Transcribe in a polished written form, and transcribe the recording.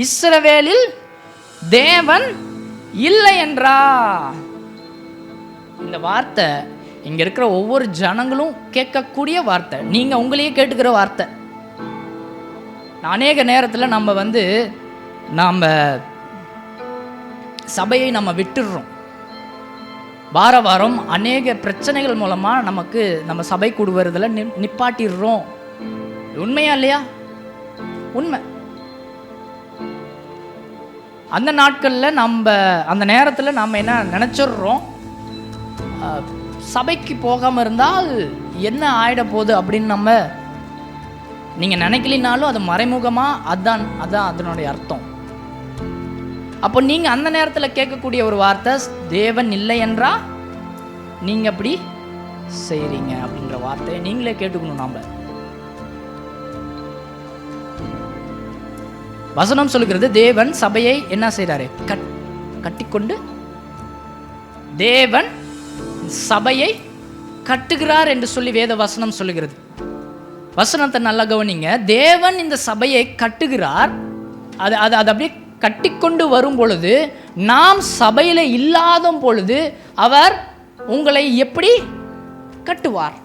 இஸ்ரவேலில் தேவன் இல்லை என்றா. இந்த வார்த்தை இங்க இருக்கிற ஒவ்வொரு ஜனங்களும் கேட்கக்கூடிய வார்த்தை, நீங்க உங்களையே கேட்டுக்கிற வார்த்தை. அநேக நேரத்தில் நம்ம சபையை நம்ம விட்டுடுறோம். வார வாரம் அநேக பிரச்சனைகள் மூலமாக நம்ம சபை கூடுவதில் நிப்பாட்டிடுறோம். உண்மையா இல்லையா? உண்மை. அந்த நாட்களில் அந்த நேரத்தில் நம்ம என்ன நினச்சிடுறோம், சபைக்கு போகாமல் இருந்தால் என்ன ஆயிட போகுது அப்படின்னு நீங்கள் நினைக்கலினாலும் அது மறைமுகமாக அதான் அதனுடைய அர்த்தம். அப்போ நீங்கள் அந்த நேரத்தில் கேட்கக்கூடிய ஒரு வார்த்தை, தேவன் இல்லை என்றா நீங்கள் அப்படி செய்கிறீங்க அப்படின்ற வார்த்தையை நீங்களே கேட்டுக்கணும். நாம் வசனம் சொல்லுகிறது, தேவன் சபையை என்ன செய்கிறாரு? கட்டிக்கொண்டு தேவன் சபையை கட்டுகிறார் என்று சொல்லி வேத வசனம் சொல்லுகிறது. வசனத்தை நல்லா கவனிங்க. தேவன் இந்த சபையை கட்டுகிறார். அது அப்படியே கட்டிக்கொண்டு வரும் பொழுது, நாம் சபையில் இல்லாத பொழுது அவர் உங்களை எப்படி கட்டுவார்?